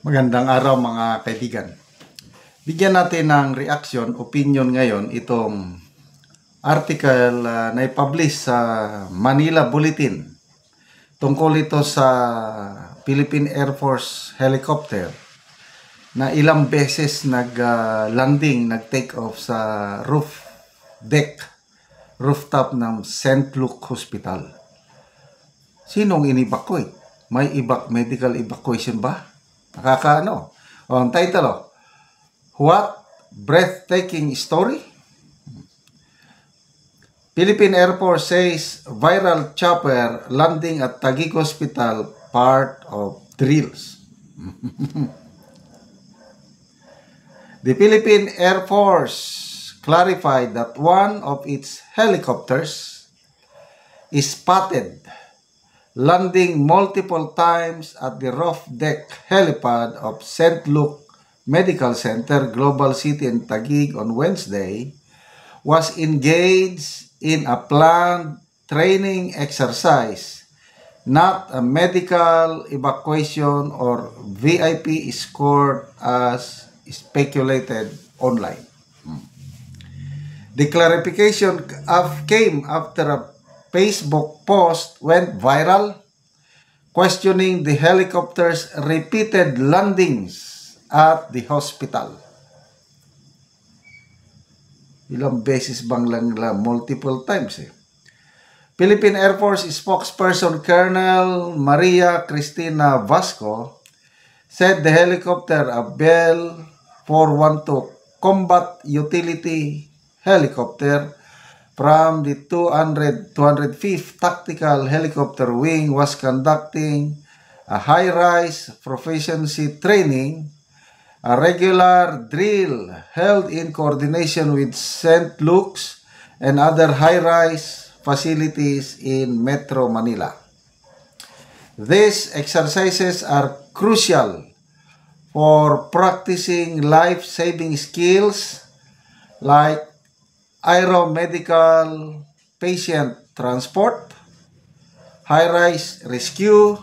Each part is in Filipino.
Magandang araw mga kaibigan. Bigyan natin ng reaction, opinion ngayon itong article na i-publish sa Manila Bulletin tungkol ito sa Philippine Air Force helicopter na ilang beses nag-landing, nag-take off sa rooftop ng St. Luke Hospital. Sinong in-evacuate? May medical evacuation ba? Nakakaano? Ang title, What Breathtaking Story? Philippine Air Force says viral chopper landing at Taguig Hospital part of drills. The Philippine Air Force clarified that one of its helicopters is spotted landing multiple times at the roof deck helipad of St. Luke Medical Center, Global City in Taguig on Wednesday, was engaged in a planned training exercise, not a medical evacuation or VIP escort as speculated online. The clarification came after a Facebook post went viral, questioning the helicopter's repeated landings at the hospital. Ilang beses bang lang multiple times Philippine Air Force spokesperson Colonel Maria Cristina Vasco said the helicopter, a Bell 412 combat utility helicopter from the 205th Tactical Helicopter Wing, was conducting a high-rise proficiency training, a regular drill held in coordination with St. Luke's and other high-rise facilities in Metro Manila. These exercises are crucial for practicing life-saving skills like aeromedical patient transport, high-rise rescue,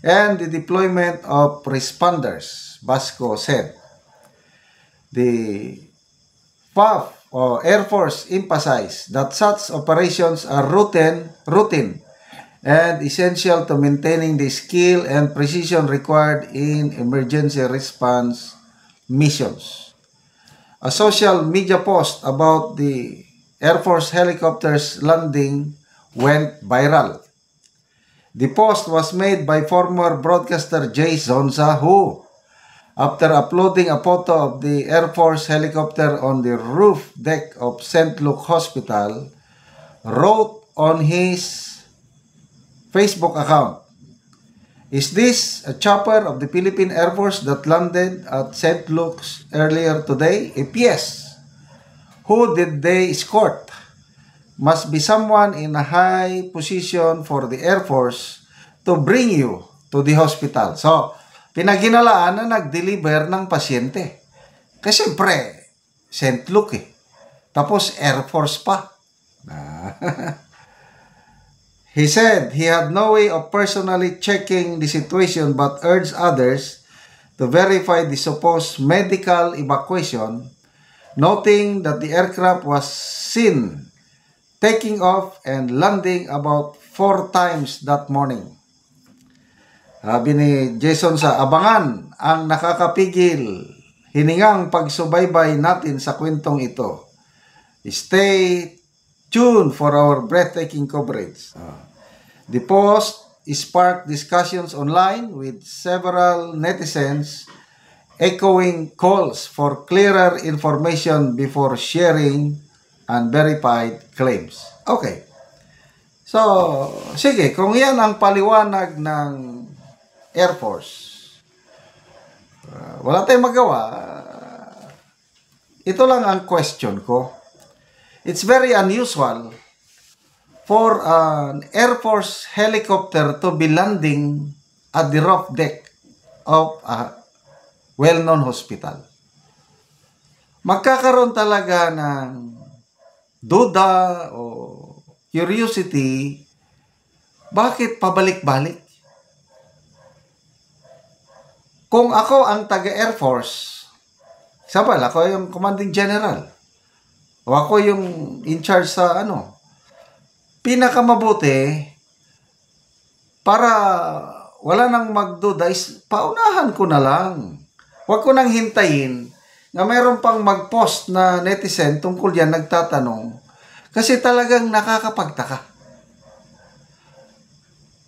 and the deployment of responders, Vasco said. The FAF or Air Force emphasized that such operations are routine and essential to maintaining the skill and precision required in emergency response missions. A social media post about the Air Force helicopter's landing went viral. The post was made by former broadcaster Jay Zonza, who, after uploading a photo of the Air Force helicopter on the roof deck of St. Luke Hospital, wrote on his Facebook account, "Is this a chopper of the Philippine Air Force that landed at St. Luke's earlier today? If yes, who did they escort? Must be someone in a high position for the Air Force to bring you to the hospital." So, pinaginalaan na nag-deliver ng pasyente. Kasi siyempre, St. Luke Tapos Air Force pa. He said he had no way of personally checking the situation but urged others to verify the supposed medical evacuation, noting that the aircraft was seen taking off and landing about 4 times that morning. Sabi ni Jason abangan ang nakakapigil, hiningang pagsubaybay natin sa kwentong ito. Stay tuned for our breathtaking coverage. The post sparked discussions online with several netizens echoing calls for clearer information before sharing unverified claims. Okay. So, sige, kung yan ang paliwanag ng Air Force, wala tayong magawa. Ito lang ang question ko. It's very unusual for an Air Force helicopter to be landing at the roof deck of a well-known hospital. Magkakaroon talaga ng duda o curiosity, bakit pabalik-balik? Kung ako ang taga-Air Force, sabal, ako yung commanding general, o ako yung in charge sa pinakamabuti, para wala nang magduda, is paunahan ko na lang. Huwag ko nang hintayin na mayroon pang mag-post na netizen tungkol yan, nagtatanong. Kasi talagang nakakapagtaka.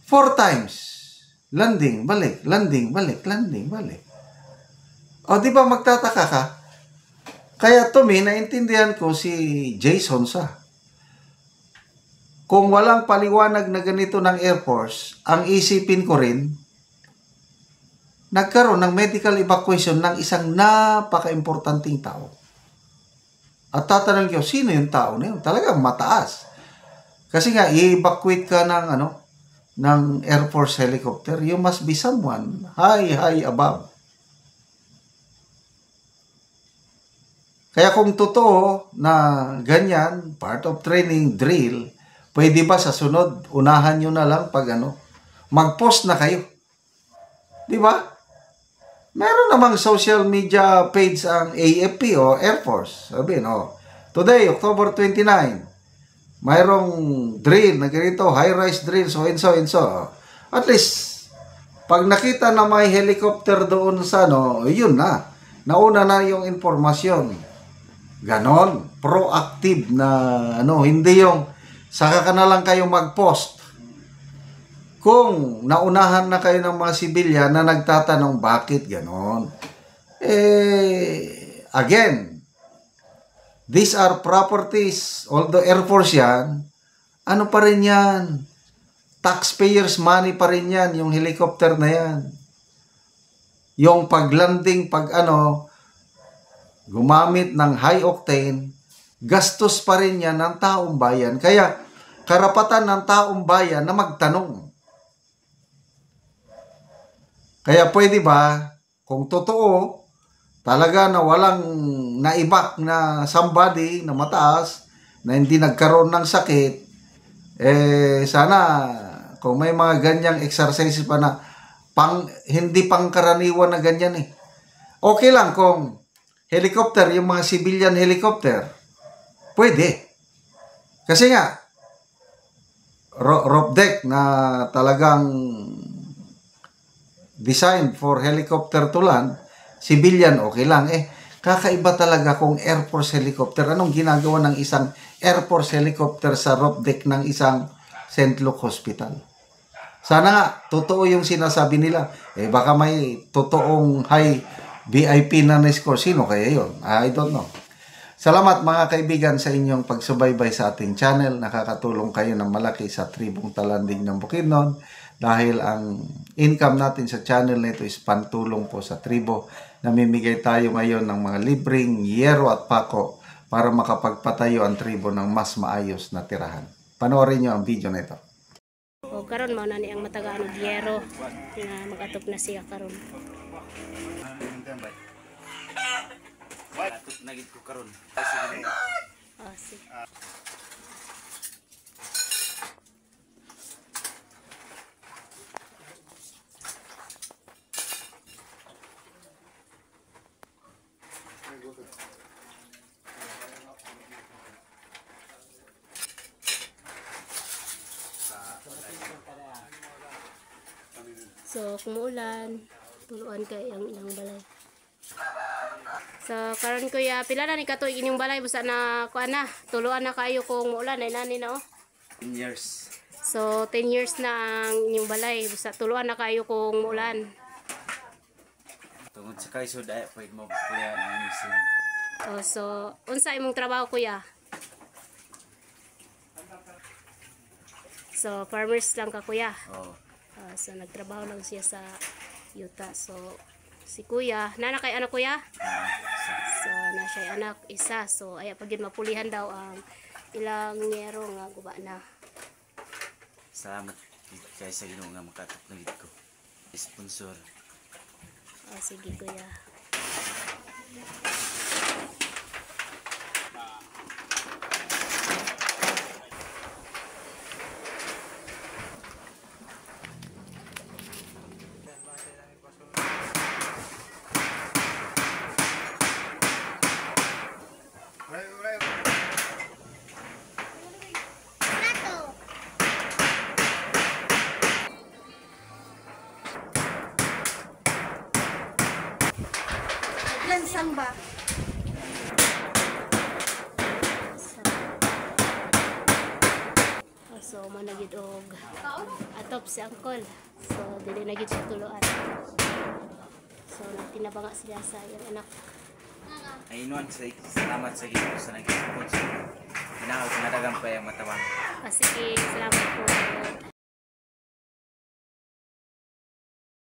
4 times. Landing, balik, landing, balik, landing, balik. O, di ba magtataka ka? Kaya to me, naintindihan ko si Jason sa. Kung walang paliwanag na ganito ng Air Force, ang isipin ko rin, nagkaroon ng medical evacuation ng isang napaka-importanting tao. At tatanong ko, sino yung tao na yun? Talagang mataas. Kasi nga, i-evacuate ka ng Air Force helicopter, you must be someone high above. Kaya kung totoo na ganyan, part of training, drill, pwede ba sa sunod, unahan nyo na lang pag mag-post na kayo. Di ba? Meron namang social media page ang AFP o Air Force. Sabihin, today, October 29, mayroong drill na ganito, high-rise drill, so and so and so. At least, pag nakita na may helicopter doon sa yun na. Nauna na yung informasyon. Ganon. Proactive na hindi yung saka ka na lang kayo mag-post. Kung naunahan na kayo ng mga sibilyan na nagtatanong bakit ganon. Again, these are properties, although Air Force yan, pa rin yan? Taxpayers money pa rin yan, yung helicopter na yan. Yung paglanding, gumamit ng high octane, gastos pa rin yan ng taong bayan. Kaya, karapatan ng taong bayan na magtanong. Kaya pwede ba, kung totoo, talaga na walang naibak na somebody na mataas, na hindi nagkaroon ng sakit, sana, kung may mga ganyang exercise pa na, hindi pangkaraniwan na ganyan Okay lang kung helicopter, yung mga civilian helicopter, pwede. Kasi nga, rope deck na talagang designed for helicopter to land, civilian, okay lang. Kakaiba talaga kung Air Force helicopter. Anong ginagawa ng isang Air Force helicopter sa rope deck ng isang St. Luke Hospital? Sana nga, totoo yung sinasabi nila. Baka may totoong high VIP na na-score. Sino kaya yun? I don't know. Salamat mga kaibigan sa inyong pagsubaybay sa ating channel. Nakakatulong kayo ng malaki sa tribong Talanding ng Bukidnon dahil ang income natin sa channel na ito is pantulong po sa tribo. Namimigay tayo ngayon ng mga libreng yero at pako para makapagpatayo ang tribo ng mas maayos na tirahan. Panoorin nyo ang video na ito. O karon mao na ni ang matagaan og yero nga magatok na siya karon. Atok na gid ko karon. Sige. So, kung muulan, tuluan kay ang ilang balay. So, karon kuya, pila na ni katuig inyong balay busa na kuan na, tuluan na kayo kung muulan ay nani na 10 years. So, 10 years na ang inyong balay busa tuluan na kayo kung muulan. Tungod sa kayo daya pwede mo pulihan ang misin. So, unsa imong trabaho kuya? So, farmers lang ka kuya. So, nagtrabaho lang siya sa yuta. So, si kuya, nana kay anak kuya? So, na siya anak isa. So, ay pagin mapulihan daw ang ilang yero nga guba na. Salamat kay sa Ginoo nga makatok na gid ko. Sponsor. Sige kuya. Isang ba? So managid og atop si Uncle. So dili na gid siya tuluan. So nagtinabanga sila sa iyang anak. Ay inuan sa salamat sa Ginoo sa nag-support sa. Pinakaw sa nadagang pa yung matawang. Sige, salamat po.